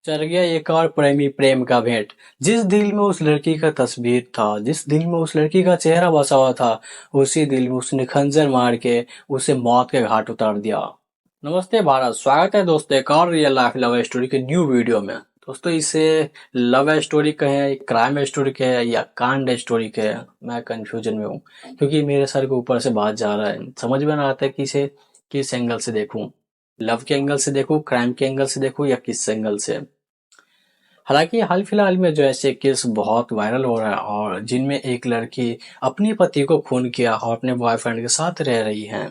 चढ़ गया एक और प्रेमी प्रेम का भेंट। जिस दिल में उस लड़की का तस्वीर था, जिस दिल में उस लड़की का चेहरा बसा हुआ था, उसी दिल में उसने खंजर मार के उसे मौत के घाट उतार दिया। नमस्ते भारत, स्वागत है दोस्तों एक और रियल लाइफ लव स्टोरी के न्यू वीडियो में। दोस्तों इसे लव स्टोरी कहें, क्राइम स्टोरी कहें या कांड स्टोरी कहें, मैं कंफ्यूजन में हूँ क्योंकि मेरे सर के ऊपर से बात जा रहा है। समझ में ना आता है कि इसे किस एंगल से देखूं। लव के एंगल से देखूं, क्राइम के एंगल से देखूं या किस एंगल से। हालांकि हाल फिलहाल में जो ऐसे केस बहुत वायरल हो रहा है और जिनमें एक लड़की अपने पति को खून किया और अपने बॉयफ्रेंड के साथ रह रही है।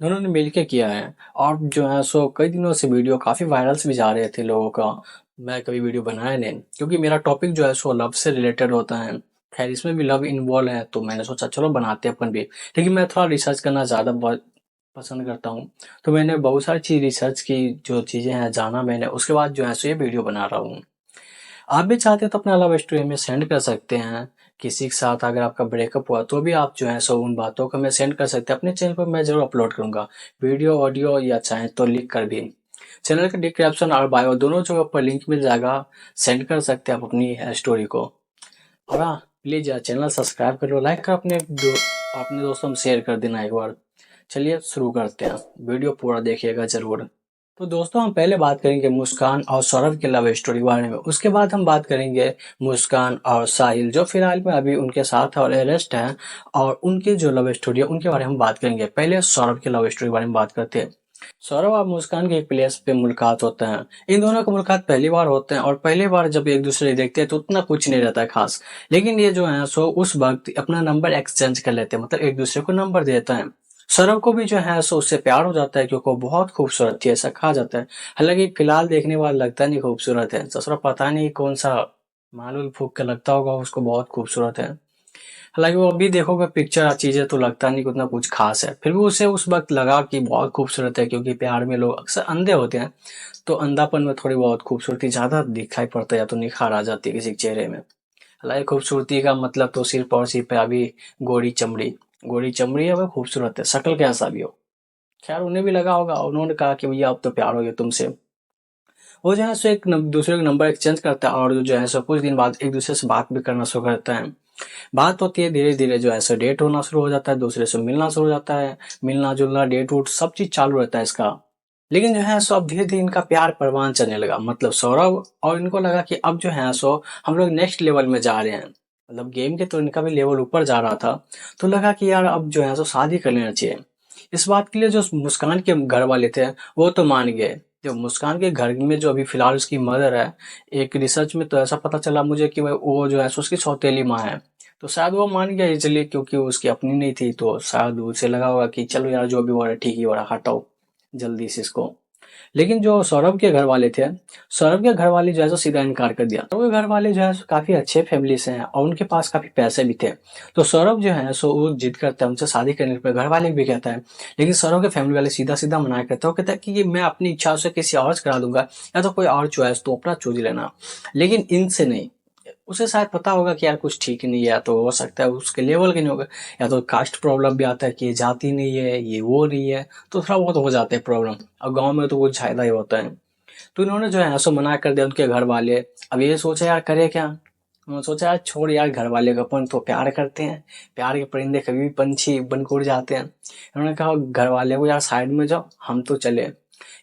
दोनों ने मिलके किया है और जो है सो कई दिनों से वीडियो काफी वायरल से भी जा रहे थे लोगों का। मैं कभी वीडियो बनाया नहीं क्योंकि मेरा टॉपिक जो है सो लव से रिलेटेड होता है। खैर इसमें भी लव इन्वॉल्व है तो मैंने सोचा चलो बनाते हैं अपन भी। लेकिन मैं थोड़ा रिसर्च करना ज्यादा बहुत पसंद करता हूँ। तो मैंने बहुत सारी चीज रिसर्च की, जो चीजें हैं जाना मैंने, उसके बाद जो है सो ये वीडियो बना रहा हूँ। आप भी चाहते हैं तो अपना लव स्टोरी हमें सेंड कर सकते हैं। किसी के साथ अगर आपका ब्रेकअप हुआ तो भी आप जो है सो उन बातों को हमें सेंड कर सकते हैं। अपने चैनल पर मैं जरूर अपलोड करूंगा, वीडियो ऑडियो या चाहे तो लिख कर भी। चैनल के डिस्क्रिप्शन और बायो दोनों जगह पर लिंक मिल जाएगा। सेंड कर सकते हैं आप अपनी स्टोरी को। और हाँ, प्लीज यार चैनल सब्सक्राइब कर लो, लाइक कर अपने दोस्तों में शेयर कर देना एक बार। चलिए शुरू करते हैं, वीडियो पूरा देखिएगा जरूर। तो दोस्तों हम पहले बात करेंगे मुस्कान और सौरभ के लव स्टोरी के बारे में। उसके बाद हम बात करेंगे मुस्कान और साहिल जो फिलहाल में अभी उनके साथ है और अरेस्ट है, और उनकी जो लव स्टोरी है उनके बारे में बात करेंगे। पहले सौरभ के लव स्टोरी के बारे में बात करते हैं। सौरभ और मुस्कान के एक प्लेस पे मुलाकात होता है। इन दोनों का मुलाकात पहली बार होते हैं और पहली बार जब एक दूसरे को देखते हैं तो उतना कुछ नहीं रहता है खास। लेकिन ये जो है सो उस वक्त अपना नंबर एक्सचेंज कर लेते हैं, मतलब एक दूसरे को नंबर देता है। सौरभ को भी जो है सो उससे प्यार हो जाता है क्योंकि वो बहुत खूबसूरत थी, ऐसा कहा जाता है। हालांकि फिलहाल देखने वाला लगता नहीं खूबसूरत है, ससुरा पता नहीं कौन सा मालूल फूक के लगता होगा उसको बहुत खूबसूरत है। हालांकि वो अभी देखोगे पिक्चर चीजें तो लगता नहीं कि उतना कुछ खास है, फिर भी उसे उस वक्त लगा कि बहुत खूबसूरत है क्योंकि प्यार में लोग अक्सर अंधे होते हैं। तो अंधापन में थोड़ी बहुत खूबसूरती ज्यादा दिखाई पड़ता है या तो निखार आ जाती है किसी के चेहरे में। हालांकि खूबसूरती का मतलब तो सिर्फ और सिर्फ है अभी गोरी चमड़ी है, वह खूबसूरत है शक्ल कैसा भी हो। खैर उन्हें भी लगा होगा, उन्होंने कहा कि भैया अब तो प्यार हो गया तुमसे। वो जो है सो एक दूसरे का नंबर एक्सचेंज करता है और जो है सो कुछ दिन बाद एक दूसरे से बात भी करना शुरू करता है। बात होती है, धीरे धीरे जो है सो डेट होना शुरू हो जाता है, दूसरे से मिलना शुरू हो जाता है। मिलना जुलना डेट वूट सब चीज चालू रहता है इसका। लेकिन जो है सो अब धीरे धीरे इनका प्यार परवान चलने लगा, मतलब सौरभ और इनको लगा कि अब जो है सो हम लोग नेक्स्ट लेवल में जा रहे हैं। मतलब गेम के तो इनका भी लेवल ऊपर जा रहा था। तो लगा कि यार अब जो है सो शादी कर लेना चाहिए। इस बात के लिए जो मुस्कान के घर वाले थे वो तो मान गए। जो मुस्कान के घर में जो अभी फिलहाल उसकी मदर है, एक रिसर्च में तो ऐसा पता चला मुझे कि वो जो है सो उसकी सौतेली माँ है। तो शायद वो मान गया इसलिए क्योंकि वो उसकी अपनी नहीं थी, तो शायद उसे लगा होगा कि चलो यार जो भी हो रहा है ठीक ही हो रहा है, हटाओ जल्दी से इसको। लेकिन जो सौरभ के घर वाले थे, सौरभ के घर वाले जो है सो सीधा इनकार कर दिया। सौरभ के घर वाले जो है सो काफी अच्छे फैमिली से हैं और उनके पास काफी पैसे भी थे। तो सौरभ जो है सो वो जिद करता है उनसे शादी करने पर, घर वाले भी कहता है। लेकिन सौरभ के फैमिली वाले सीधा सीधा मना करता है, वो कहता है कि ये मैं अपनी इच्छा से किसी और से करा दूंगा, या तो कोई और चॉइस तो अपना चूज लेना, लेकिन इनसे नहीं। उसे शायद पता होगा कि यार कुछ ठीक नहीं है, या तो हो सकता है उसके लेवल के नहीं होगा, या तो कास्ट प्रॉब्लम भी आता है कि ये जाति नहीं है, ये वो नहीं है, तो थोड़ा बहुत हो जाते हैं प्रॉब्लम। और गांव में तो कुछ ज्यादा ही होता है। तो इन्होंने जो है ऐसा मना कर दिया उनके घर वाले। अब ये सोचा यार करे क्या। उन्होंने सोचा यार छोड़ यार घर वाले का, अपन तो प्यार करते हैं, प्यार के परिंदे कभी भी पंछी बन के उड़ जाते हैं। इन्होंने कहा घर वाले को यार साइड में जाओ, हम तो चले।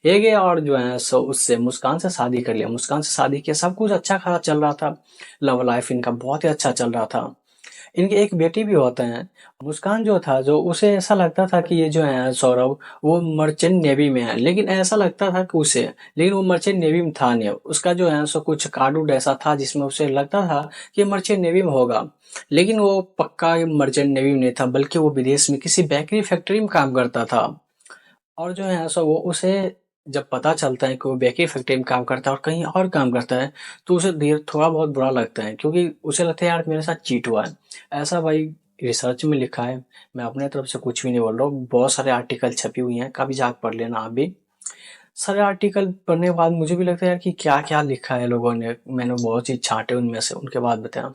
ये गया और जो है सो उससे मुस्कान से शादी कर लिया। मुस्कान से शादी किया, सब कुछ अच्छा खासा चल रहा था। लव लाइफ इनका बहुत ही अच्छा चल रहा था। इनकी एक बेटी भी होता है। मुस्कान जो था, जो उसे ऐसा लगता था कि ये जो है सौरभ वो मर्चेंट नेवी में है, लेकिन ऐसा लगता था कि उसे, लेकिन वो मर्चेंट नेवी में था नहीं। उसका जो है सो कुछ कार्ड उड ऐसा था जिसमें उसे लगता था कि मर्चेंट नेवी में होगा, लेकिन वो पक्का मर्चेंट नेवी में नहीं था, बल्कि वो विदेश में किसी बेकरी फैक्ट्री में काम करता था। और जो है सो वो उसे जब पता चलता है कि वो बेकरी फैक्ट्री में काम करता है और कहीं और काम करता है, तो उसे देर थोड़ा बहुत बुरा लगता है क्योंकि उसे लगता है यार मेरे साथ चीट हुआ है। ऐसा भाई रिसर्च में लिखा है, मैं अपने तरफ से कुछ भी नहीं बोल रहा हूँ। बहुत सारे आर्टिकल छपी हुई हैं, कभी जाकर पढ़ लेना आप भी। सारे आर्टिकल पढ़ने के बाद मुझे भी लगता है यार कि क्या क्या लिखा है लोगों ने, मैंने बहुत चीज छांटे उनमें से, उनके बाद बताया।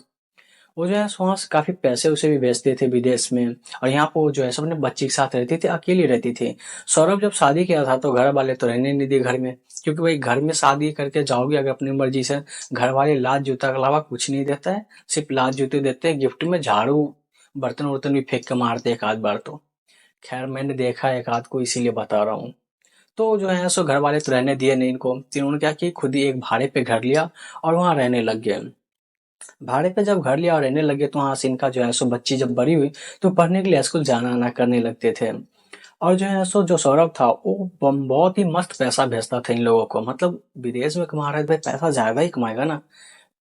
वो जो है सो वहाँ से काफ़ी पैसे उसे भी भेजते थे विदेश में। और यहाँ पे वो जो है सो अपने बच्ची के साथ रहती थी, अकेली रहती थी। सौरभ जब शादी किया था तो घर वाले तो रहने नहीं दिए घर में, क्योंकि भाई घर में शादी करके जाओगे अगर अपनी मर्जी से, घर वाले लात जूता के अलावा कुछ नहीं देता है। सिर्फ लात जूते देते हैं, गिफ्ट में झाड़ू बर्तन वर्तन भी फेंक के मारते एक आध बार तो। खैर मैंने देखा है एक आध को, इसीलिए बता रहा हूँ। तो जो है सो घर वाले तो रहने दिए नहीं इनको, तो इन्होंने क्या किया, खुद ही एक भाड़े पे घर लिया और वहाँ रहने लग गए। भाड़े पे जब घर लिया और रहने लगे तो वहाँ से इनका जो है सो बच्ची जब बड़ी हुई तो पढ़ने के लिए स्कूल जाना आना करने लगते थे। और जो है सो जो सौरभ था वो बहुत ही मस्त पैसा भेजता था इन लोगों को। मतलब विदेश में कमा रहा है तो भाई पैसा ज्यादा ही कमाएगा ना।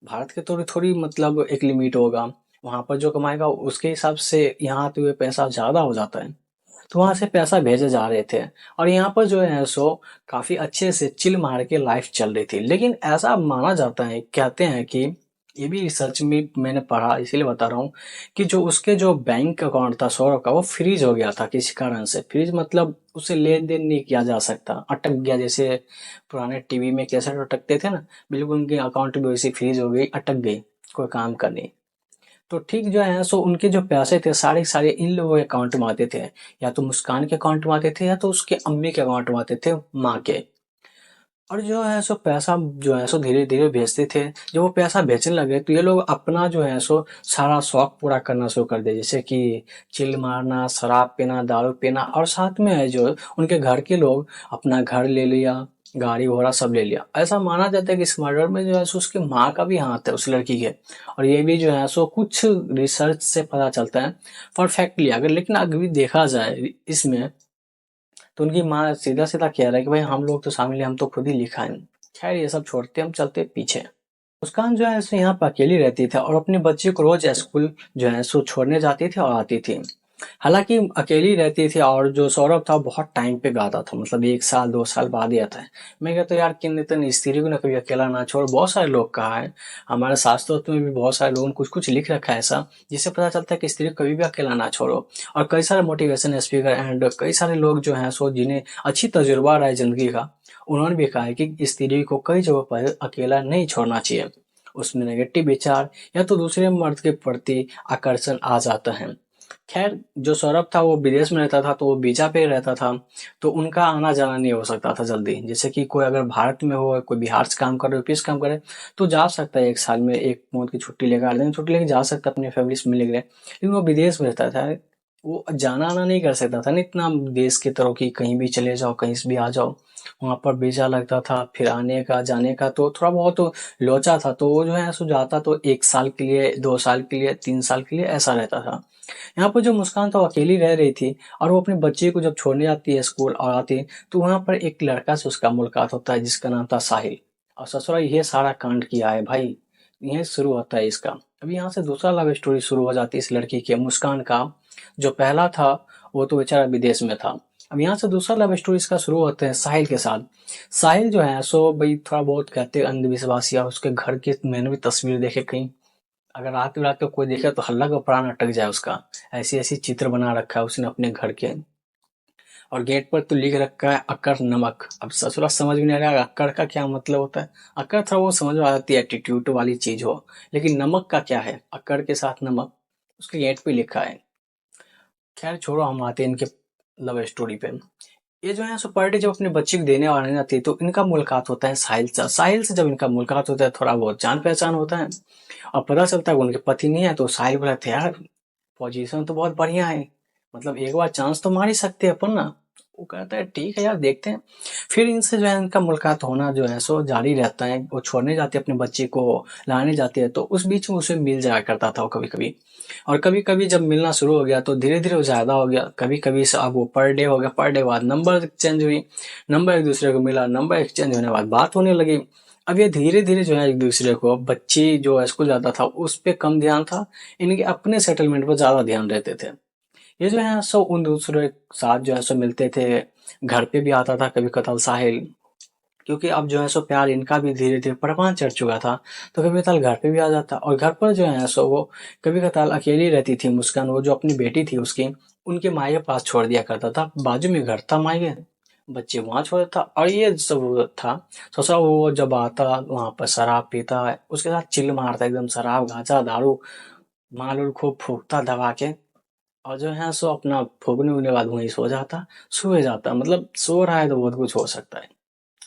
भारत के थोड़ी थोड़ी मतलब एक लिमिट होगा, वहां पर जो कमाएगा उसके हिसाब से यहाँ तो ये पैसा ज्यादा हो जाता है। तो वहां से पैसा भेजे जा रहे थे। और यहाँ पर जो है सो काफी अच्छे से चिल मार के लाइफ चल रही थी। लेकिन ऐसा माना जाता है, कहते हैं कि ये भी रिसर्च में मैंने पढ़ा इसीलिए बता रहा हूँ, कि जो उसके जो बैंक अकाउंट था सौरभ का वो फ्रीज हो गया था किसी कारण से। फ्रीज मतलब उसे लेन देन नहीं किया जा सकता, अटक गया, जैसे पुराने टीवी में कैसे अटकते थे ना, बिल्कुल उनके अकाउंट भी वैसी फ्रीज हो गई, अटक गई, कोई काम का नहीं। तो ठीक जो है सो उनके जो पैसे थे सारे सारे इन लोगों के अकाउंट में आते थे। या तो मुस्कान के अकाउंट में आते थे या तो उसके अम्मी के अकाउंट में आते थे, माँ के। और जो है सो पैसा जो है सो धीरे धीरे भेजते थे। जब वो पैसा भेजने लगे तो ये लोग अपना जो है सो सारा शौक पूरा करना शुरू कर दिए, जैसे कि चिल मारना, शराब पीना, दारू पीना। और साथ में है जो उनके घर के लोग अपना घर ले लिया, गाड़ी घोड़ा सब ले लिया। ऐसा माना जाता है कि इस मर्डर में जो है सो उसकी माँ का भी हाथ है, उस लड़की के। और ये भी जो है सो कुछ रिसर्च से पता चलता है परफेक्टली अगर। लेकिन अगर भी देखा जाए इसमें तो उनकी माँ सीधा सीधा कह रहा है कि भाई हम लोग तो शामिल हैं, हम तो खुद ही लिखा है। खैर ये सब छोड़ते हम चलते पीछे। मुस्कान जो है सो यहाँ पर अकेली रहती थी और अपने बच्चे को रोज स्कूल जो है सो छोड़ने जाती थी और आती थी। हालांकि अकेली रहती थी और जो सौरभ था बहुत टाइम पे आता था, मतलब 1 साल 2 साल बाद ही आता है। मैं कहता यार किन इतने स्त्री को ना कभी अकेला ना छोड़। बहुत सारे लोग कहा है, हमारे शास्त्रों में भी बहुत सारे लोगों ने कुछ कुछ लिख रखा है ऐसा, जिससे पता चलता है कि स्त्री को कभी भी अकेला ना छोड़ो। और कई सारे मोटिवेशन स्पीकर एंड कई सारे लोग जो हैं सो जिन्हें अच्छी तजुर्बा रहा है जिंदगी का, उन्होंने भी कहा है कि स्त्री को कई जगहों पर अकेला नहीं छोड़ना चाहिए। उसमें नेगेटिव विचार या तो दूसरे मर्द के प्रति आकर्षण आ जाता है। खैर जो सौरभ था वो विदेश में रहता था तो वो वीजा पे रहता था, तो उनका आना जाना नहीं हो सकता था जल्दी। जैसे कि कोई अगर भारत में हो, कोई बिहार से काम करे, यूपी से काम करे, तो जा सकता है 1 साल में 1 month की छुट्टी लेकर, 8 दिन छुट्टी लेकर जा सकता है अपने फैमिली से मिलने के लिए। लेकिन वो विदेश में रहता था, वो जाना आना नहीं कर सकता था ना इतना देश की तरह कि कहीं भी चले जाओ कहीं से भी आ जाओ। वहां पर वीजा लगता था, फिर आने का जाने का तो थोड़ा बहुत तो लोचा था। तो वो जो है सो जाता तो 1 साल के लिए, 2 साल के लिए, 3 साल के लिए ऐसा रहता था। यहाँ पर जो मुस्कान था वो अकेली रह रही थी। और वो अपने बच्चे को जब छोड़ने जाती है स्कूल और आती है तो वहां पर एक लड़का से उसका मुलाकात होता है जिसका नाम था साहिल। और ससुरा ये सारा कांड किया है भाई, यही शुरू होता है इसका। अब यहाँ से दूसरा लव स्टोरी शुरू हो जाती है इस लड़की के मुस्कान का। जो पहला था वो तो बेचारा विदेश में था। अब यहाँ से दूसरा लव स्टोरी इसका शुरू होता है साहिल के साथ। साहिल जो है सो भाई थोड़ा बहुत कहते हैं अंधविश्वास, या उसके घर की मैंने भी तस्वीर देखे कहीं, अगर रात बिरात को कोई देखे तो हल्ला का प्राण अटक जाए उसका। ऐसी ऐसी चित्र बना रखा है उसने अपने घर के। और गेट पर तो लिख रखा है अक्कर नमक। अब ससुरा समझ में नहीं आ रहा अक्कर का क्या मतलब होता है। अक्कर था वो समझ में आ जाती है, एटीट्यूड वाली चीज हो। लेकिन नमक का क्या है, अक्कर के साथ नमक, उसके गेट पे लिखा है। खैर छोड़ो, हम आते हैं इनके लव स्टोरी पे। ये जो है सो पर डे जब अपने बच्चे को देने वाले ना थे तो इनका मुलाकात होता है साहिल से। साहिल से जब इनका मुलाकात होता है थोड़ा बहुत जान पहचान होता है। और पता चलता है कि उनके पति नहीं है। तो साहिल बोला था यार पोजीशन तो बहुत बढ़िया है, मतलब एक बार चांस तो मार ही सकते हैं अपन ना। वो कहता है ठीक है यार देखते हैं। फिर इनसे जो है इनका मुलाकात होना जो है सो जारी रहता है। वो छोड़ने जाते हैं अपने बच्चे को, लाने जाते हैं, तो उस बीच में उसे मिल जाया करता था वो कभी कभी। और कभी कभी जब मिलना शुरू हो गया तो धीरे धीरे वो ज्यादा हो गया। कभी कभी से अब वो पर डे हो गया, पर डे बाद नंबर एक्सचेंज हुई, नंबर एक दूसरे को मिला, नंबर एक्सचेंज होने के बाद बात होने लगी। अब ये धीरे धीरे जो है एक दूसरे को, बच्ची जो स्कूल जाता था उस पे कम ध्यान था, इनके अपने सेटलमेंट पर ज्यादा ध्यान रहते थे। ये जो है सो उन दूसरे के साथ जो है सो मिलते थे। घर पे भी आता था कभी कताल साहिल, क्योंकि अब जो है सो प्यार इनका भी धीरे धीरे परवान चढ़ चुका था। तो कभी कताल घर पे भी आ जाता। और घर पर जो है सो वो कभी कताल अकेली रहती थी मुस्कान, वो जो अपनी बेटी थी उसकी, उनके माँ के पास छोड़ दिया करता था। बाजू में घर था माँ के, बच्चे वहां छोड़ था। और ये सब वो था सोचा, वो जब आता वहां पर शराब पीता, उसके साथ चिल मारता एकदम, शराब गांजा दारू माल उल खूब फूकता दबा के, और जो है सो अपना फूकने उगने के बाद वहीं सो जाता, सुबह जाता। मतलब सो रहा है तो बहुत कुछ हो सकता है,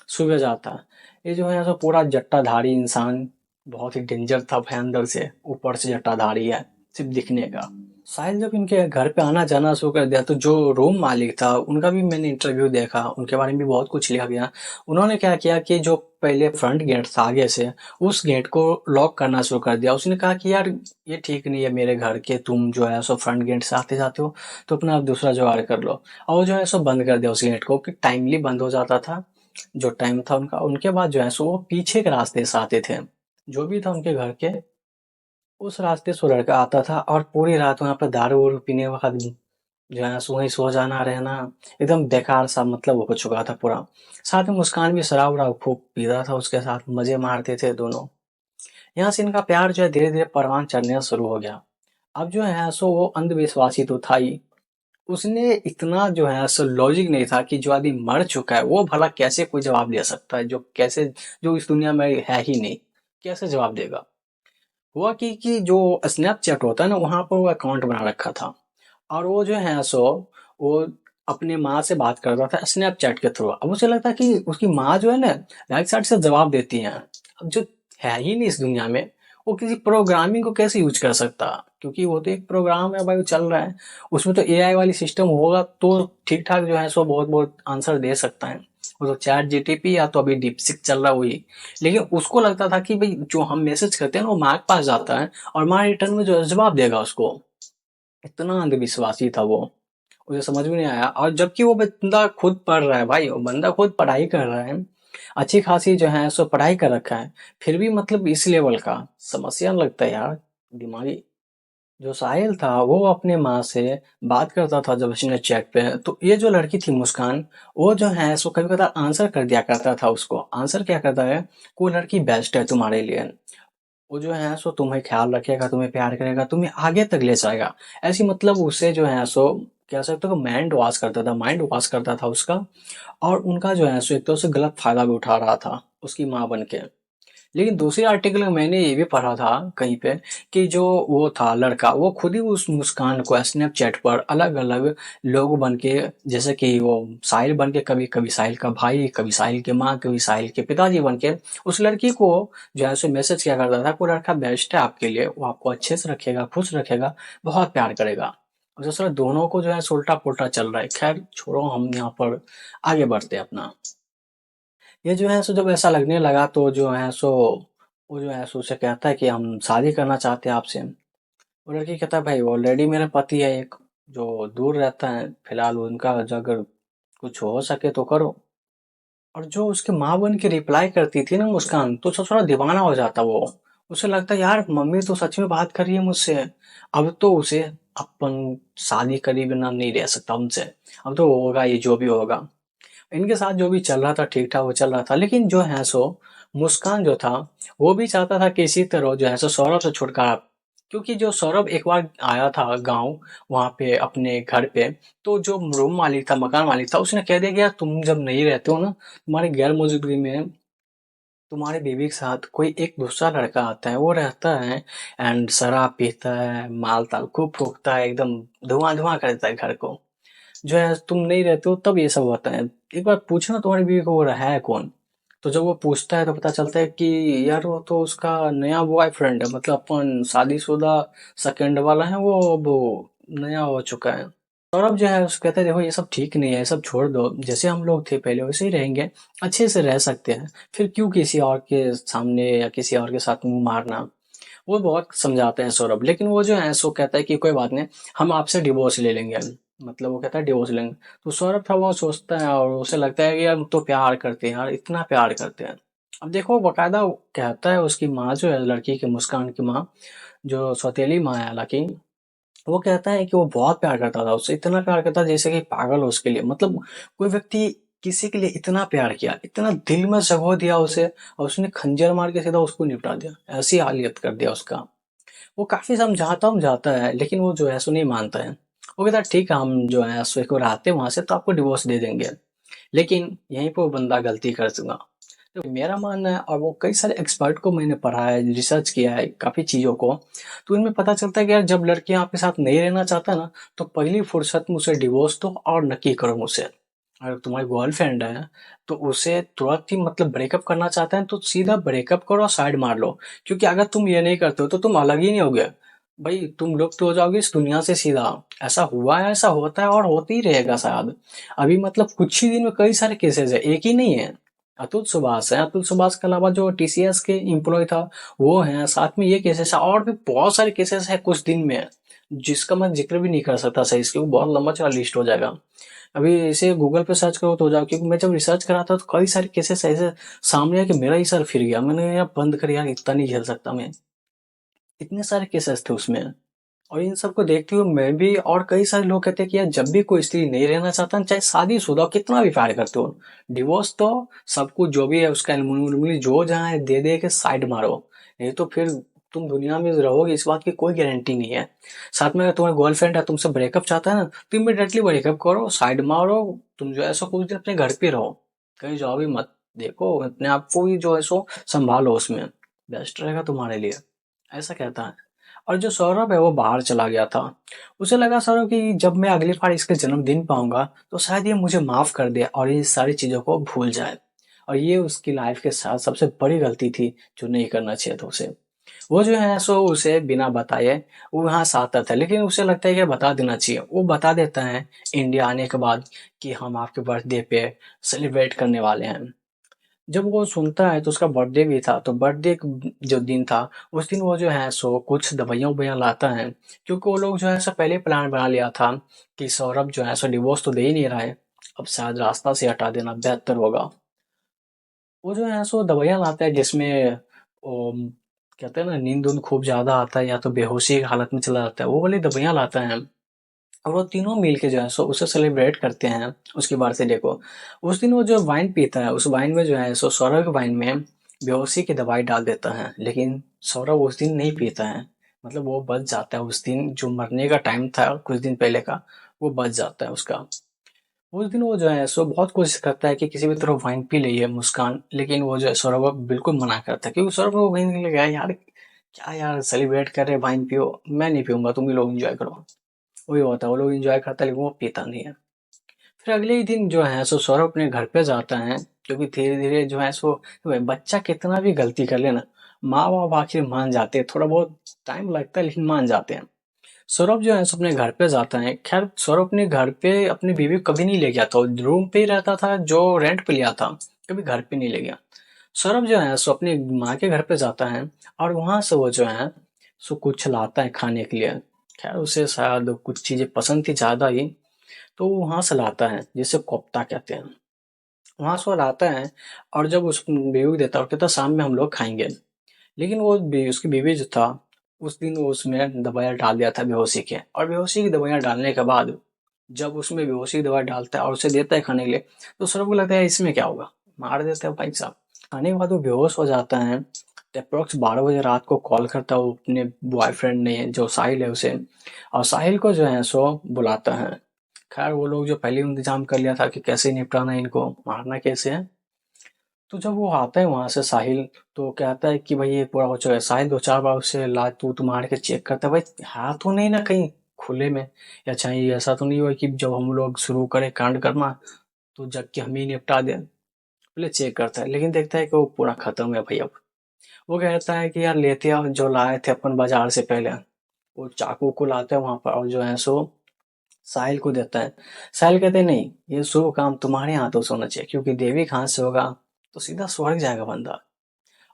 सुबह जाता। ये जो है सो पूरा जट्टाधारी इंसान, बहुत ही डेंजर था भाई, अंदर से ऊपर से जट्टाधारी है सिर्फ दिखने का। साहिल जब इनके घर पे आना जाना शुरू कर दिया, तो जो रूम मालिक था उनका भी मैंने इंटरव्यू देखा, उनके बारे में भी बहुत कुछ लिखा गया। उन्होंने क्या किया कि जो पहले फ्रंट गेट था आगे से, उस गेट को लॉक करना शुरू कर दिया। उसने कहा कि यार ये ठीक नहीं है मेरे घर के, तुम जो है सो फ्रंट गेट से आते जाते हो, तो अपना आप दूसरा जुगाड़ कर लो। और वो जो है सो बंद कर दिया उस गेट को, कि टाइमली बंद हो जाता था जो टाइम था उनका। उनके बाद जो है सो वो पीछे के रास्ते से आते थे, जो भी था उनके घर के उस रास्ते से वो लड़का आता था, और पूरी रात वहाँ पर दारू वारू पीने के बाद जो है सो वहीं सो जाना रहना, एकदम बेकार सा मतलब हो चुका था पूरा। साथ में मुस्कान भी शराब वराब खूब पीता था, उसके साथ मजे मारते थे दोनों। यहाँ से इनका प्यार जो है धीरे धीरे परवान चढ़ना शुरू हो गया। अब जो है सो वो अंधविश्वासी तो था ही, उसने इतना जो है सो लॉजिक नहीं था कि जो आदमी मर चुका है वो भला कैसे कोई जवाब दे सकता है, जो कैसे, जो इस दुनिया में है ही नहीं, कैसे जवाब देगा। हुआ कि जो स्नैपचैट होता है ना, वहां पर वो अकाउंट बना रखा था, और वो जो है सो वो अपने माँ से बात करता था स्नैपचैट के थ्रू। अब उसे लगता कि उसकी माँ जो है ना राइट साइड से जवाब देती है। अब जो है ही नहीं इस दुनिया में, वो किसी प्रोग्रामिंग को कैसे यूज कर सकता, क्योंकि वो तो एक प्रोग्राम है भाई, वो चल रहा है। उसमें तो एआई वाली सिस्टम होगा तो ठीक ठाक जो है सो बहुत बहुत आंसर दे सकता है। वो तो चैट जीटीपी या तो अभी डीपसीक चल रहा है वही। लेकिन उसको लगता था कि भाई जो हम मैसेज करते हैं ना वो माँ के पास जाता है, और माँ रिटर्न में जो है जवाब देगा उसको। इतना अंधविश्वासी था वो, उसे समझ में नहीं आया। और जबकि वो बंदा खुद पढ़ रहा है भाई, वो बंदा खुद पढ़ाई कर रहा है, अच्छी खासी जो है सो पढ़ाई कर रखा है, फिर भी मतलब इस लेवल का समस्या लगता है यार, दिमागी। जो साहिल था वो अपने माँ से बात करता था जब उसने चैट पे, तो ये जो लड़की थी मुस्कान, वो जो है सो कभी कभार आंसर कर दिया करता था उसको। आंसर क्या करता है, कोई लड़की बेस्ट है तुम्हारे लिए, वो जो है सो तुम्हें ख्याल रखेगा, तुम्हें प्यार करेगा, तुम्हें आगे तक ले जाएगा। ऐसी मतलब उसे जो है सो कह सकते हो माइंड वॉश करता था उसका। और उनका जो है सो एक तो से गलत फायदा भी उठा रहा था उसकी माँ बन के। लेकिन दूसरे आर्टिकल में मैंने ये भी पढ़ा था कहीं पे, कि जो वो था लड़का, वो खुद ही उस मुस्कान को स्नैपचैट पर अलग अलग लोग बन के, जैसे कि वो साहिल बन के, कभी कभी साहिल का भाई, कभी साहिल के माँ, कभी साहिल के पिताजी बन के उस लड़की को जो है सो मैसेज किया करता था, कोई लड़का बेस्ट है आपके लिए, वो आपको अच्छे से रखेगा, खुश रखेगा, बहुत प्यार करेगा। और दूसरा दोनों को जो है सो उल्टा पुल्टा चल रहा है। खैर छोड़ो, हम यहाँ पर आगे बढ़ते हैं अपना। ये जो है सो जब ऐसा लगने लगा, तो जो है सो वो जो है सो उसे कहता है कि हम शादी करना चाहते हैं आपसे। वो लड़की कहता है भाई ऑलरेडी मेरा पति है एक, जो दूर रहता है फिलहाल, उनका जो अगर कुछ हो सके तो करो। और जो उसकी माँ बन के रिप्लाई करती थी ना मुस्कान, तो उसका थोड़ा दीवाना हो जाता वो। उसे लगता है यार मम्मी तो सच में बात कर रही है मुझसे, अब तो उसे अपन शादी करे बिना नहीं रह सकता उनसे, अब तो होगा ये जो भी होगा। इनके साथ जो भी चल रहा था ठीक ठाक वो चल रहा था, लेकिन जो है सो मुस्कान जो था वो भी चाहता था कि इसी तरह जो है सो सौरभ से छुटकारा। क्योंकि जो सौरभ एक बार आया था गांव, वहां पे अपने घर पे, तो जो रूम मालिक था, मकान मालिक था, उसने कह दिया कि यार तुम जब नहीं रहते हो ना, तुम्हारी गैर मौजूदगी में तुम्हारे बीवी के साथ कोई एक दूसरा लड़का आता है, वो रहता है एंड शराब पीता है, माल ताल खूब फूकता है, एकदम धुआं धुआं कर देता है घर को। जो है तुम नहीं रहते हो तब ये सब होता है। एक बार पूछना तुम्हारी बीवी को वो रहा है कौन। तो जब वो पूछता है तो पता चलता है कि यार वो तो उसका नया बॉयफ्रेंड है, मतलब अपन शादीशुदा सेकंड वाला है वो, अब वो नया हो चुका है। सौरभ जो है उसको कहता है देखो ये सब ठीक नहीं है, ये सब छोड़ दो, जैसे हम लोग थे पहले वैसे ही रहेंगे, अच्छे से रह सकते हैं, फिर क्यों किसी और के सामने या किसी और के साथ मुंह मारना। वो बहुत समझाते हैं सौरभ, लेकिन वो जो है सो कहता है कि कोई बात नहीं, हम आपसे डिवोर्स ले लेंगे। मतलब वो कहता है डिवोर्स लेंगे। तो सौरभ था वो सोचता है, और उसे लगता है कि यार हम तो प्यार करते हैं यार, इतना प्यार करते हैं। अब देखो बकायदा कहता है उसकी माँ जो है, लड़की की मुस्कान की माँ, जो सौतेली माँ है हालांकि, वो कहता है कि वो बहुत प्यार करता था उससे, इतना प्यार करता था जैसे कि पागल हो उसके लिए। मतलब कोई व्यक्ति किसी के लिए इतना प्यार किया, इतना दिल में सगो दिया उसे, और उसने खंजर मार के सीधा उसको निपटा दिया, ऐसी हालियत कर दिया उसका। वो काफी समझाता है, लेकिन वो जो है सो नहीं मानता है। वो कहता है ठीक है, हम जो है सो एक बार आते हैं वहां से तो आपको डिवोर्स दे देंगे। लेकिन यहीं पर वो बंदा गलती कर चुका। तो मेरा मानना है, और वो कई सारे एक्सपर्ट को मैंने पढ़ा है, रिसर्च किया है काफ़ी चीज़ों को, तो इनमें पता चलता है कि यार जब लड़कियाँ आपके साथ नहीं रहना चाहता ना, तो पहली फुर्सत में उसे डिवोर्स दो और नक्की करो मुझसे। अगर तुम्हारी गर्लफ्रेंड है, तो उसे तुरंत ही मतलब ब्रेकअप करना चाहता है, तो सीधा ब्रेकअप करो और साइड मार लो। क्योंकि अगर तुम ये नहीं करते हो, तो तुम अलग ही नहीं होगे। भाई तुम लोग तो हो जाओगे इस दुनिया से सीधा। ऐसा हुआ है, ऐसा होता है और होते ही रहेगा शायद। अभी मतलब कुछ ही दिन में कई सारे केसेस है, एक ही नहीं है। अतुल सुभाष है, अतुल सुभाष के अलावा जो टीसीएस के एम्प्लॉय था वो है, साथ में ये केसेस है, और भी बहुत सारे केसेस है कुछ दिन में, जिसका मैं जिक्र भी नहीं कर सकता सही से, क्योंकि बहुत लंबा चौड़ा लिस्ट हो जाएगा। अभी इसे गूगल पे सर्च करो तो हो जाओ, क्योंकि मैं जब रिसर्च करा था तो कई सारे केसेस ऐसे सामने आए कि मेरा ही सर फिर गया। मैंने यार बंद कर यार, इतना नहीं झेल सकता मैं। इतने सारे केसेस थे उसमें। और इन सबको देखते हुए मैं भी, और कई सारे लोग कहते हैं कि यार जब भी कोई स्त्री नहीं रहना चाहता ना, चाहे शादीशुदा हो, कितना भी प्यार करते हो, डिवोर्स तो सब कुछ जो भी है उसका एलिमनी जो जहाँ है दे दे के साइड मारो। नहीं तो फिर तुम दुनिया में रहोगे, इस बात की कोई गारंटी नहीं है। साथ में अगर तुम्हारी गर्लफ्रेंड है तुमसे ब्रेकअप चाहता है ना, तो इमीडिएटली ब्रेकअप करो, साइड मारो। तुम जो है सो कुछ दिन अपने घर पे रहो, कहीं जाओ भी मत। देखो अपने आप को ही जो है सो संभालो, उसमें बेस्ट रहेगा तुम्हारे लिए। ऐसा कहता है। और जो सौरभ है वो बाहर चला गया था। उसे लगा सौरभ कि जब मैं अगली बार इसके जन्मदिन पाऊंगा तो शायद ये मुझे माफ कर दे और ये सारी चीजों को भूल जाए। और ये उसकी लाइफ के साथ सबसे बड़ी गलती थी, जो नहीं करना चाहिए था उसे। वो जो है सो उसे बिना बताए वो वहां से आता था, लेकिन उसे लगता है कि बता देना चाहिए। वो बता देता है इंडिया आने के बाद कि हम आपके बर्थडे पे सेलिब्रेट करने वाले हैं। जब वो सुनता है तो उसका बर्थडे भी था, तो बर्थडे जो दिन था उस दिन वो जो है सो कुछ दवाइयाँ ववाइयाँ लाता है। क्योंकि वो लोग जो है सो पहले प्लान बना लिया था कि सौरभ जो है सो डिवोर्स तो दे ही नहीं रहा है, अब शायद रास्ता से हटा देना बेहतर होगा। वो जो है सो दवाइयाँ लाता है जिसमें वो कहते हैं ना, नींद उन्द खूब ज्यादा आता है या तो बेहोशी की हालत में चला जाता है, वो वाली दवाइयाँ लाता है। और वो तीनों मिल के जो है सो उसे सेलिब्रेट करते हैं उसके बर्थडे को। उस दिन वो जो वाइन पीता है, उस वाइन में जो है सो सौरभ के वाइन में बेहोशी की दवाई डाल देता है, लेकिन सौरभ उस दिन नहीं पीता है। मतलब वो बच जाता है उस दिन, जो मरने का टाइम था कुछ दिन पहले का, वो बच जाता है उसका। उस दिन वो जो है सो बहुत कोशिश करता है कि किसी भी तरह वाइन पी ले मुस्कान, लेकिन वो जो है सौरभ बिल्कुल मना करता है, क्योंकि सौरभ को वहीं लगा यार, क्या यार सेलिब्रेट कर रहे वाइन पियो, मैं नहीं पीऊंगा, तुम ही लोग एंजॉय करो। वही होता है, वो लोग एंजॉय करता है लेकिन वो पीता नहीं है। फिर अगले ही दिन जो है सो सौरभ अपने घर पे जाता है, क्योंकि धीरे धीरे जो है सो बच्चा कितना भी गलती कर लेना, माँ बाप आखिर मान जाते हैं। थोड़ा बहुत टाइम लगता है लेकिन मान जाते हैं। सौरभ जो है सो अपने घर पे जाता है। खैर सौरभ अपने घर पे अपनी बीवी को कभी नहीं ले गया था, रूम पे ही रहता था जो रेंट पे लिया था, कभी घर पे नहीं ले गया। सौरभ जो है सो अपनी माँ के घर पे जाता है, और वहां से वो जो है सो कुछ लाता है खाने के लिए। खैर उसे शायद कुछ चीजें पसंद थी ज्यादा ही, तो वो वहां से लाता है जिसे कोफ्ता कहते हैं। वहां से वो लाता है, और जब उस बीवी को देता है और कहता है शाम में हम लोग खाएंगे। लेकिन वो उसकी बीवी जो था, उस दिन वो उसमें दवाइयाँ डाल दिया था बेहोशी के, और बेहोशी की दवाइयाँ डालने के बाद जब उसमें बेहोशी की दवाई डालता है और उसे देता है खाने के लिए, तो सौरभ को लगता है इसमें क्या होगा, मार देता है भाई साहब। खाने के बाद वो बेहोश हो जाता है। अप्रोक्स 12 बजे रात को कॉल करता है वो अपने बॉयफ्रेंड ने, जो साहिल है, उसे। और साहिल को जो है सो बुलाता है। खैर वो लोग जो पहले ही इंतजाम कर लिया था कि कैसे निपटाना है, इनको मारना कैसे है। तो जब वो आता है वहां से साहिल, तो कहता है कि भाई ये पूरा हो चुका है। साहिल दो चार बार उसे लात तूत मार के चेक करता है, भाई हाथ तो नहीं ना कहीं खुले में, या चाहिए ऐसा तो नहीं हुआ कि जब हम लोग शुरू करें कांड करना तो जग के हम ही निपटा दें। पहले चेक करता है, लेकिन देखता है कि वो पूरा खत्म है भाई अब। वो कहता है कि यार लेते आओ जो लाए थे अपन बाजार से पहले। वो चाकू को लाता है वहां पर और जो है सो साहिल को देता है। साहिल कहते हैं नहीं, ये शुभ काम तुम्हारे हाथों से होना चाहिए, क्योंकि देवी हाथ से होगा तो सीधा स्वर्ग जाएगा बंदा।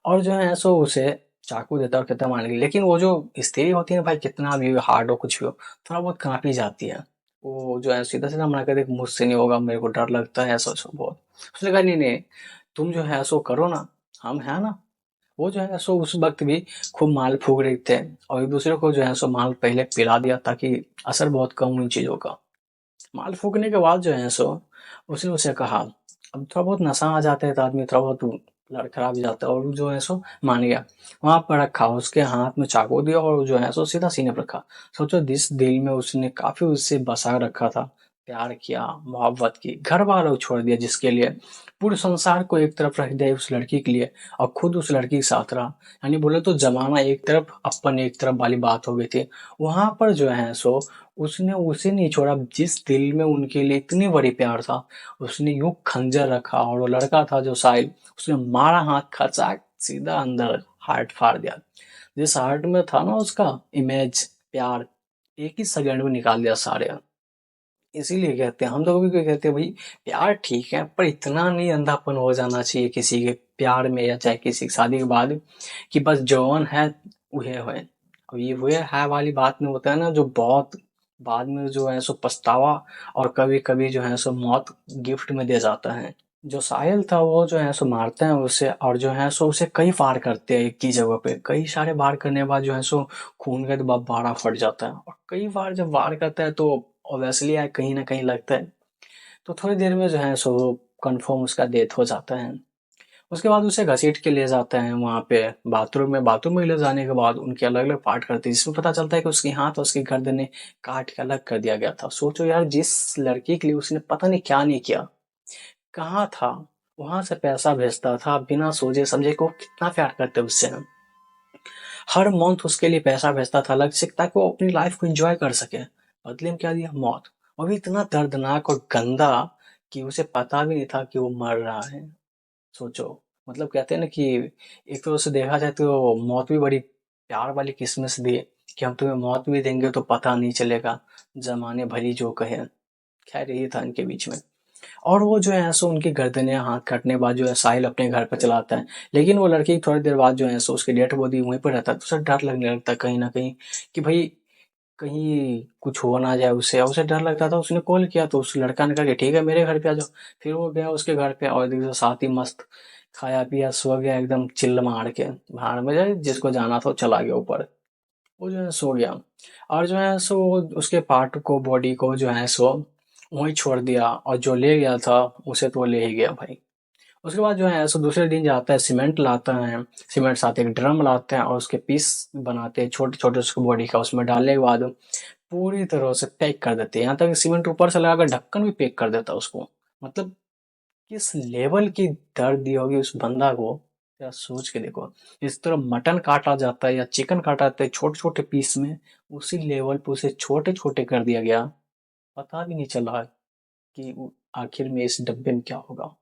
और जो है सो उसे चाकू देता है और कहता है मारने के लिए। लेकिन वो जो स्त्री होती है ना भाई, कितना भी हार्ड हो कुछ भी हो, थोड़ा बहुत कांप ही जाती है। वो जो है सीधा सीधा मना कर दे, मुझसे नहीं होगा, मेरे को डर लगता है, ऐसा ऐसा बहुत। उसने कहा नहीं नहीं, तुम जो है सो करो ना, हम है ना। वो जो है सो उस वक्त भी खूब माल फूक रहे थे, और एक दूसरे को जो है सो माल पहले पिला दिया ताकि असर बहुत कम हो इन चीजों का। माल फूकने के बाद जो है सो उसने उसे कहा, अब थोड़ा बहुत नशा आ जाता है तो आदमी थोड़ा बहुत लड़खड़ा भी जाता है, और वो जो है सो मान गया। वहां पर रखा, उसके हाथ में चाकू दिया और जो है सो सीधा सीने पर रखा। सोचो जिस दिल में उसने काफी उससे बसा रखा था, प्यार किया, मोहब्बत की, घर वालों को छोड़ दिया जिसके लिए, पूरे संसार को एक तरफ रख दिया उस लड़की के लिए, और खुद उस लड़की के साथ रहा। यानी बोले तो जमाना एक तरफ, अपन एक तरफ वाली बात हो गई थी। वहां पर जो है सो उसने उसे नहीं छोड़ा जिस दिल में उनके लिए इतनी बड़ी प्यार था। उसने यूं खंजर रखा, और वो लड़का था जो साहिल, उसने मारा हाथ, खचाक, सीधा अंदर हार्ट फाड़ दिया। जिस हार्ट में था ना उसका इमेज, प्यार, एक ही सेकंड में निकाल दिया सारे। इसीलिए कहते हैं हम लोग भी, कहते हैं भाई प्यार ठीक है पर इतना नहीं अंधापन हो जाना चाहिए किसी के प्यार में, या चाहे किसी की शादी के बाद, कि बस जौन है वह है। अब ये वह है वाली बात में होता है ना, जो बहुत बाद में जो है सो पछतावा, और कभी कभी जो है सो मौत गिफ्ट में दे जाता है। जो साहिल था वो जो है सो मारते हैं उसे, और जो है सो उसे कई वार करते हैं एक ही जगह पे, कई सारे वार करने के बाद जो है सो खून का बाड़ा फट जाता है। और कई बार जब वार करता है तो ऑब्वियसली कहीं ना कहीं लगता है, तो थोड़ी देर में जो है सो कंफर्म उसका डेथ हो जाता है। उसके बाद उसे घसीट के ले जाते हैं वहां पे बाथरूम में ले जाने के बाद उनके अलग अलग पार्ट करते हैं, जिसमें पता चलता है कि उसके हाथ और उसकी गर्दनें काट के अलग कर दिया गया था। सोचो यार, जिस लड़की के लिए उसने पता नहीं क्या नहीं किया, कहाँ था, वहां से पैसा भेजता था बिना सोचे समझे को, कितना प्यार करते उससे। हर मंथ उसके लिए पैसा भेजता था अलग से, ताकि वो अपनी लाइफ को एंजॉय कर सके। बदले में क्या दिया? मौत। वो भी इतना दर्दनाक और गंदा कि उसे पता भी नहीं था कि वो मर रहा है। सोचो, मतलब कहते हैं ना कि एक तरह से देखा जाए तो मौत भी बड़ी प्यार वाली किस्मत से दी, कि हम तुम्हें मौत भी देंगे तो पता नहीं चलेगा, जमाने भरी जो कहे। खैर यही था इनके बीच में। और वो जो है सो उनकी गर्दनें हाथ काटने के बाद जो है साहिल अपने घर पर चला आता है। लेकिन वो लड़की थोड़ी देर बाद जो है सो उसकी डेड बॉडी वहीं पर रहता है, तो उसे डर लगने लगता है कहीं ना कहीं, कि भाई कहीं कुछ हो ना जाए उससे। और उसे डर लगता था, उसने कॉल किया तो उस लड़का ने कहा कि ठीक है मेरे घर पे आ जाओ। फिर वो गया उसके घर पे, और देखो साथ ही मस्त खाया पिया सो गया एकदम चिल्ल मार के, भाड़ में जाए जिसको जाना था वो चला गया ऊपर। वो जो है सो गया, और जो है सो उसके पार्ट को, बॉडी को जो है सो वहीं छोड़ दिया, और जो ले गया था उसे तो वो ले ही गया भाई। उसके बाद जो है सो दूसरे दिन जाता है, सीमेंट लाता है, सीमेंट साथ एक ड्रम लाते हैं, और उसके पीस बनाते हैं छोटे छोटे उसको बॉडी का, उसमें डालने के बाद पूरी तरह से पैक कर देते हैं, यहाँ तक सीमेंट ऊपर से लगाकर ढक्कन भी पैक कर देता है उसको। मतलब किस लेवल की दर्द दी होगी उस बंदा को, या सोच के देखो। इस तरह मटन काटा जाता है या चिकन काटा जाता है छोटे छोटे पीस में, उसी लेवल पे उसे छोटे छोटे कर दिया गया। पता भी नहीं चला कि आखिर में इस डब्बे में क्या होगा।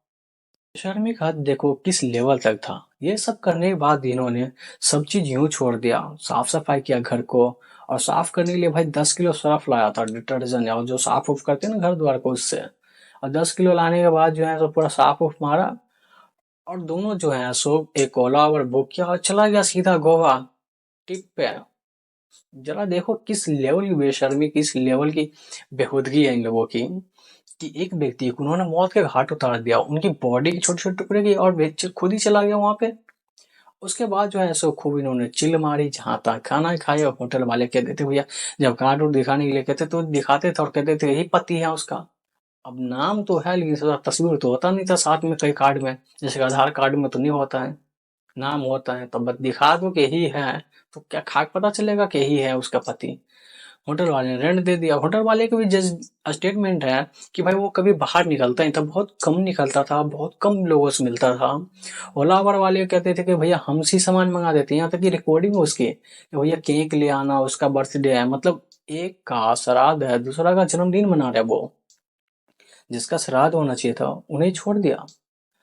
शर्मिक हद देखो किस लेवल तक था। ये सब करने के बाद इन्होंने सब चीज यूं छोड़ दिया, साफ सफाई किया घर को, और साफ करने के लिए भाई 10 किलो सर्फ लाया था, डिटर्जेंट, और जो साफ उफ करते हैं ना घर द्वार को उससे। और 10 किलो लाने के बाद जो है तो पूरा साफ उफ मारा, और दोनों जो है सो एक ओला उबर बुक किया और चला गया सीधा गोवा ट्रिप पे। जरा देखो किस लेवल की बेशर्मी, किस लेवल की बेहूदगी है इन लोगों की, कि एक व्यक्ति को उन्होंने मौत के घाट उतार दिया, उनकी बॉडी के छोटे छोटे टुकड़े की, और खुद ही चला गया वहां पे। उसके बाद जो है सो खूब इन्होंने चिल मारी, जहां तक खाना खाया। और होटल वाले कहते थे भैया, जब कार्ड उर्ड दिखाने के लिए कहते तो दिखाते थे, और कहते थे यही पति है उसका। अब नाम तो है लेकिन उसका तस्वीर तो होता नहीं था साथ में कई कार्ड में, जैसे कि आधार कार्ड में तो नहीं होता है, नाम होता है। तो बस दिखा दो कि यही है, तो क्या खाक पता चलेगा कि यही है उसका पति। होटल वाले ने रेंट दे दिया। होटल वाले का भी जज स्टेटमेंट है कि भाई वो कभी बाहर निकलता नहीं था, बहुत कम निकलता था, बहुत कम लोगों से मिलता था। ओला उबर वाले कहते थे कि भैया हमसे सामान मंगा देते हैं, यहाँ तक कि रिकॉर्डिंग है उसकी कि भैया केक ले आना, उसका बर्थडे है, मतलब एक का श्राद्ध है, दूसरा का जन्मदिन मना रहा है वो। जिसका श्राद्ध होना चाहिए था उन्हें छोड़ दिया,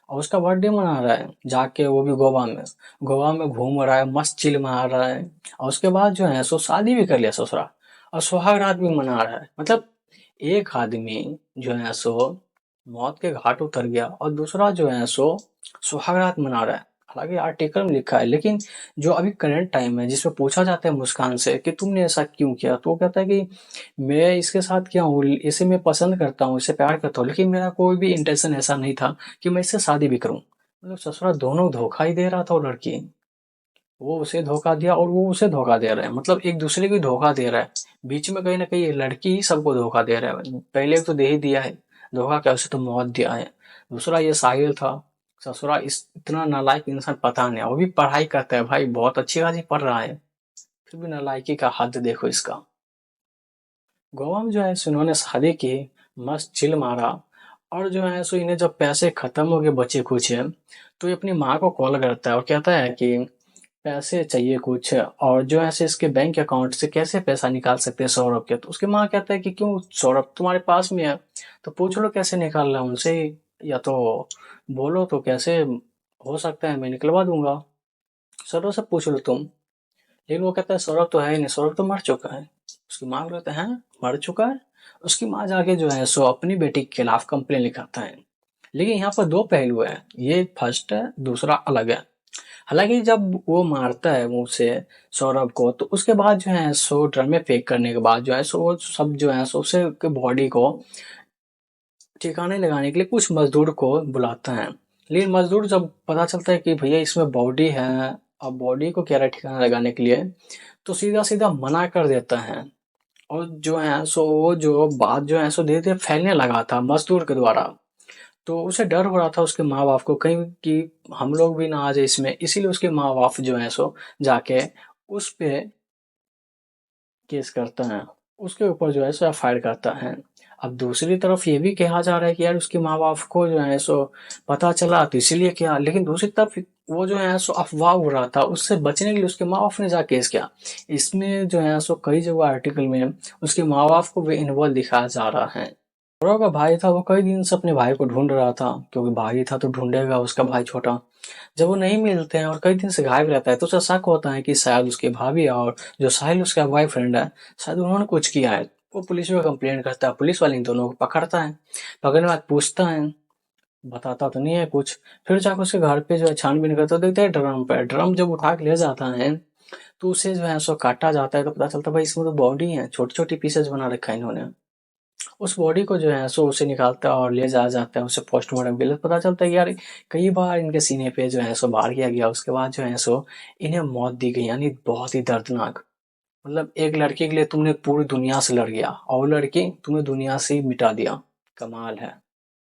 और उसका बर्थडे मना रहा है जाके, वो भी गोवा में। गोवा में घूम रहा है, मस्त चिल मार रहा है, और उसके बाद जो है सो शादी भी कर लिया ससुरा, और सुहाग रात भी मना रहा है। मतलब एक आदमी जो है सो मौत के घाट उतर गया, और दूसरा जो है सो सुहाग रात मना रहा है। हालांकि आर्टिकल में लिखा है, लेकिन जो अभी करंट टाइम है जिसमें पूछा जाता है मुस्कान से कि तुमने ऐसा क्यों किया, तो वो कहता है कि मैं इसके साथ क्या हूँ, इसे मैं पसंद करता हूँ, इसे प्यार करता हूँ, लेकिन मेरा कोई भी इंटेंशन ऐसा नहीं था कि मैं इससे शादी भी करूँ। मतलब ससुरा दोनों धोखा ही दे रहा था, वो लड़की, वो उसे धोखा दिया और वो उसे धोखा दे रहा है, मतलब एक दूसरे को धोखा दे रहा है। बीच में कहीं ना कहीं ये लड़की ही सबको धोखा दे रहा है। पहले तो दे ही दिया है धोखा, क्या उसे तो मौत दिया है। दूसरा ये साहिल था, ससुरा इस इतना नालायक इंसान पता नहीं, वो भी पढ़ाई करता है भाई, बहुत अच्छी खासी पढ़ रहा है, फिर भी नालायकी का हद देखो इसका। गोवा में जो है उन्होंने शादी की, मस्त चिल मारा। और जो है सो इन्हें जब पैसे खत्म हो गए बचे कुछ, तो ये अपनी माँ को कॉल करता है और कहता है कि पैसे चाहिए कुछ, और जो है सो इसके बैंक अकाउंट से कैसे पैसा निकाल सकते हैं सौरभ के। तो उसकी माँ कहता है कि क्यों, सौरभ तुम्हारे पास में है तो पूछ लो कैसे निकालना है उनसे ही, या तो बोलो तो कैसे हो सकता है मैं निकलवा दूंगा, सौरभ से पूछ लो तुम। लेकिन वो कहता है सौरभ तो है ही नहीं, सौरभ तो मर चुका है। उसकी माँ कहते हैं मर चुका है। उसकी माँ जाके जो है सो अपनी बेटी के खिलाफ कंप्लेन लिखाता है। लेकिन यहाँ पर दो पहलू है, ये फर्स्ट है दूसरा अलग है। हालांकि जब वो मारता है मुंह से सौरभ को, तो उसके बाद जो है सो ड्रम में फेंक करने के बाद जो है सो वो सब जो है सो उसे बॉडी को ठिकाने लगाने के लिए कुछ मजदूर को बुलाता है। लेकिन मजदूर जब पता चलता है कि भैया इसमें बॉडी है, अब बॉडी को कह रहा है ठिकाना लगाने के लिए, तो सीधा सीधा मना कर देता है। और जो है सो वो जो बात जो है सो धीरे धीरे फैलने लगा था मजदूर के द्वारा। तो उसे डर हो रहा था उसके माँ बाप को कहीं कि हम लोग भी ना आ जाए इसमें, इसीलिए उसके माँ बाप जो है सो जाके उस पे केस करता है, उसके ऊपर जो है सो एफआईआर करता है। अब दूसरी तरफ ये भी कहा जा रहा है कि यार उसके माँ बाप को जो है सो पता चला तो इसीलिए किया, लेकिन दूसरी तरफ वो जो है सो अफवाह हो रहा था, उससे बचने के लिए उसके माँ बाप ने जाके केस किया। इसमें जो है सो कई जगह आर्टिकल में उसके माँ बाप को भी इन्वॉल्व दिखाया जा रहा है। सौरव का भाई था, वो कई दिन से अपने भाई को ढूंढ रहा था, क्योंकि भाई था तो ढूंढेगा उसका भाई छोटा। जब वो नहीं मिलते हैं और कई दिन से गायब रहता है, तो उसे शक होता है कि शायद उसके भाभी और जो साहिल उसका बॉयफ्रेंड है, शायद उन्होंने कुछ किया है। वो पुलिस में कंप्लेंट करता है, पुलिस वाले इन दोनों को पकड़ता है। पकड़ने के बाद पूछता है, बताता तो नहीं है कुछ। फिर जाकर उसके घर पे जो है छानबीन करता है, देखते हैं ड्रम पे, ड्रम जब उठा के ले जाता है तो उसे जो है सो काटा जाता है, तो पता चलता है भाई इसमें तो बॉडी है, छोटी छोटी पीसेज बना रखा है इन्होंने। उस बॉडी को जो है सो उसे निकालता है और ले जाया जाता है उसे पोस्टमार्टम के लिए। पता चलता है कि यार कई बार इनके सीने पे जो है सो वार किया गया, उसके बाद जो है सो इन्हें मौत दी गई, यानी बहुत ही दर्दनाक। मतलब एक लड़के के लिए तुमने पूरी दुनिया से लड़ गया और वो लड़की तुम्हें दुनिया से ही मिटा दिया। कमाल है।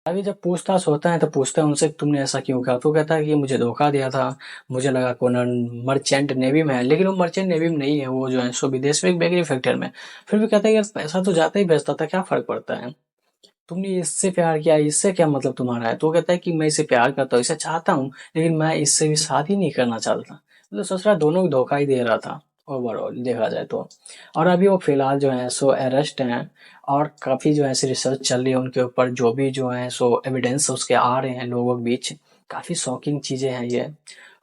अभी जब पूछताछ होता है तो पूछता है उनसे तुमने ऐसा क्यों किया, तो कहता है कि मुझे धोखा दिया था, मुझे लगा कोनन मर्चेंट नेवी में है, लेकिन वो मर्चेंट नेवी में नहीं है, वो जो है सो विदेश में एक बेकरी फैक्ट्री में। फिर भी कहता है यार पैसा तो जाता ही भेजता था, क्या फर्क पड़ता है, तुमने इससे प्यार किया, इससे क्या मतलब तुम्हारा है। तो वो कहता है कि मैं इसे प्यार करता हूँ, इसे चाहता हूँ, लेकिन मैं इससे भी शादी नहीं करना चाहता। मतलब ससुराल दोनों को धोखा ही दे रहा था ओवरऑल देखा जाए तो। और अभी वो फिलहाल जो है सो अरेस्ट हैं, और काफी जो है ऐसी रिसर्च चल रही है उनके ऊपर, जो भी जो है सो एविडेंस उसके आ रहे हैं लोगों के बीच। काफी शॉकिंग चीजें हैं ये।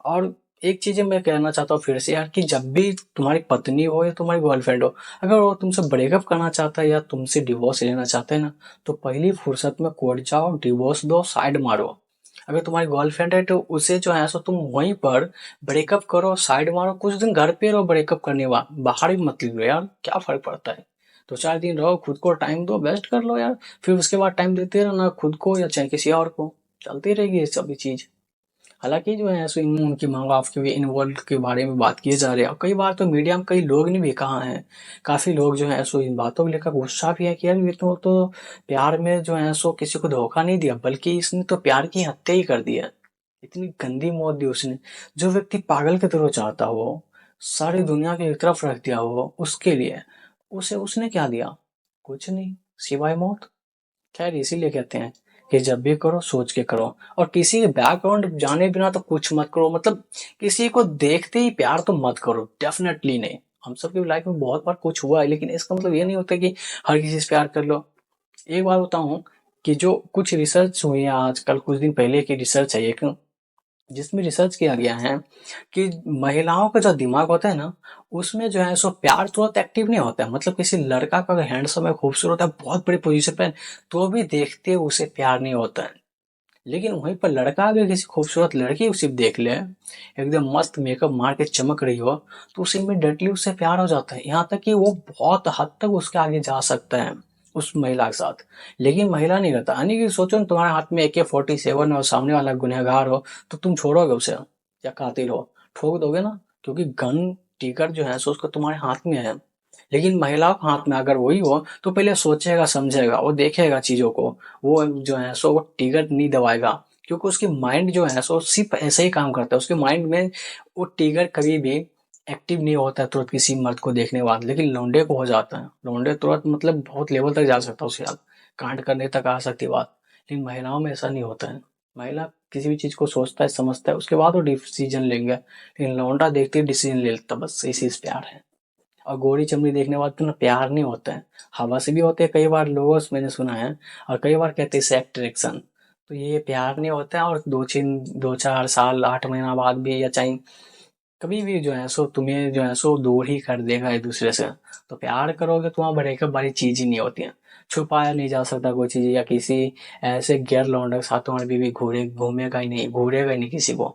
और एक चीज मैं कहना चाहता हूँ फिर से यार, कि जब भी तुम्हारी पत्नी हो या तुम्हारी गर्लफ्रेंड हो, अगर वो तुमसे ब्रेकअप करना चाहता है या तुमसे डिवोर्स लेना चाहता है ना, तो पहली फुर्सत में कोर्ट जाओ, डिवोर्स दो, साइड मारो। अगर तुम्हारी गर्लफ्रेंड है तो उसे जो है सो तुम वहीं पर ब्रेकअप करो, साइड मारो, कुछ दिन घर पे रहो ब्रेकअप करने के बाद, बाहर भी मत निकलो यार, क्या फर्क पड़ता है। दो चार दिन रहो, खुद को टाइम दो, बेस्ट कर लो यार। फिर उसके बाद टाइम देते रहना खुद को या चाहे किसी और को, चलती रहेगी ये सभी चीज। हालांकि जो है सो उनके माँ बाप के भी इन्वॉल्व के बारे में बात किए जा रहे हैं, और कई बार तो मीडिया में कई लोग ने भी कहा है, काफी लोग जो है सो इन बातों को लेकर गुस्सा भी है कि यार ये तो प्यार में जो है सो किसी को धोखा नहीं दिया, बल्कि इसने तो प्यार की हत्या ही कर दी है। इतनी गंदी मौत दी उसने। जो व्यक्ति पागल की तरह चाहता हो, सारी दुनिया की तरफ रख दिया हो उसके लिए, उसे उसने क्या दिया, कुछ नहीं सिवाय मौत। खैर इसीलिए कहते हैं कि जब भी करो सोच के करो, और किसी के बैकग्राउंड जाने बिना तो कुछ मत करो। मतलब किसी को देखते ही प्यार तो मत करो, डेफिनेटली नहीं। हम सबकी लाइफ में बहुत बार कुछ हुआ है, लेकिन इसका मतलब ये नहीं होता कि हर किसी से प्यार कर लो। एक बात बताऊं, कि जो कुछ रिसर्च हुई है आजकल, कुछ दिन पहले की रिसर्च है एक, जिसमें रिसर्च किया गया है कि महिलाओं का जो दिमाग होता है ना, उसमें जो है सो प्यार तुरंत एक्टिव नहीं होता है। मतलब किसी लड़का का अगर हैंडसम है, खूबसूरत है, बहुत बड़ी पोजीशन पे है, तो भी देखते हुए उसे प्यार नहीं होता है। लेकिन वहीं पर लड़का अगर किसी खूबसूरत लड़की को सिर्फ देख ले, एकदम मस्त मेकअप मार के चमक रही हो, तो उसे इमीडिएटली उससे प्यार हो जाता है, यहाँ तक कि वो बहुत हद तक उसके आगे जा सकता है उस महिला के साथ। लेकिन महिला नहीं करता, यानी कि सोचो ना, तुम्हारे हाथ में AK-47 और सामने वाला गुनहगार हो, तो तुम छोड़ोगे उसे, या कातिल हो, ठोक दोगे ना, क्योंकि गन टिगर जो है सो उसको तुम्हारे हाथ में है। लेकिन महिलाओं के हाथ में अगर वही हो, तो पहले सोचेगा समझेगा, वो देखेगा चीजों को, वो जो है सो वो टिगर नहीं दबाएगा, क्योंकि उसकी माइंड जो है सो सिर्फ ऐसे ही काम करता है। उसके माइंड में वो टिगर कभी भी एक्टिव नहीं होता है तुरंत किसी मर्द को देखने के बाद, लेकिन लौंडे को हो जाता है। लौंडे तुरंत मतलब बहुत लेवल तक जा सकता है उसके बाद। कांड करने तक आ सकती है बात। लेकिन महिलाओं में ऐसा नहीं होता है। महिला किसी भी चीज़ को सोचता है, समझता है, उसके बाद वो डिसीजन लेंगे। लेकिन लौंडा देखते ही डिसीजन ले लेता, बस इसी से प्यार है। और गोरी चमड़ी देखने के बाद तो ना प्यार नहीं होता है, हवा से भी होते हैं कई बार, लोगों से मैंने सुना है। और कई बार कहते हैं इससे अट्रैक्शन। तो ये प्यार नहीं होता है। और 2-4 साल 8 महीना बाद भी, या चाहे कभी भी जो है सो तुम्हें जो है सो दूर ही कर देगा एक दूसरे से। तो प्यार करोगे तो वहाँ ब्रेकअप वाली चीज ही नहीं होती है। छुपाया नहीं जा सकता कोई चीज, या किसी ऐसे गैर लौंडे के साथ तुम्हारी बीवी घूरेगा ही नहीं किसी को।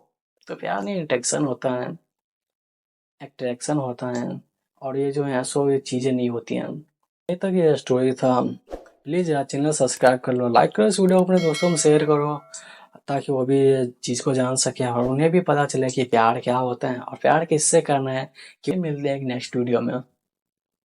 तो प्यार नहीं, अट्रैक्शन होता है, अट्रैक्शन होता है। और ये जो है सो ये चीजें नहीं होती हैं। ये तक ये स्टोरी था। प्लीज़ यार चैनल सब्सक्राइब कर लो, लाइक करो, इस वीडियो को अपने दोस्तों में शेयर करो, ताकि वो भी ये चीज़ को जान सके और उन्हें भी पता चले कि प्यार क्या होता है और प्यार किससे करना है। कि मिलते हैं एक नेक्स्ट वीडियो में।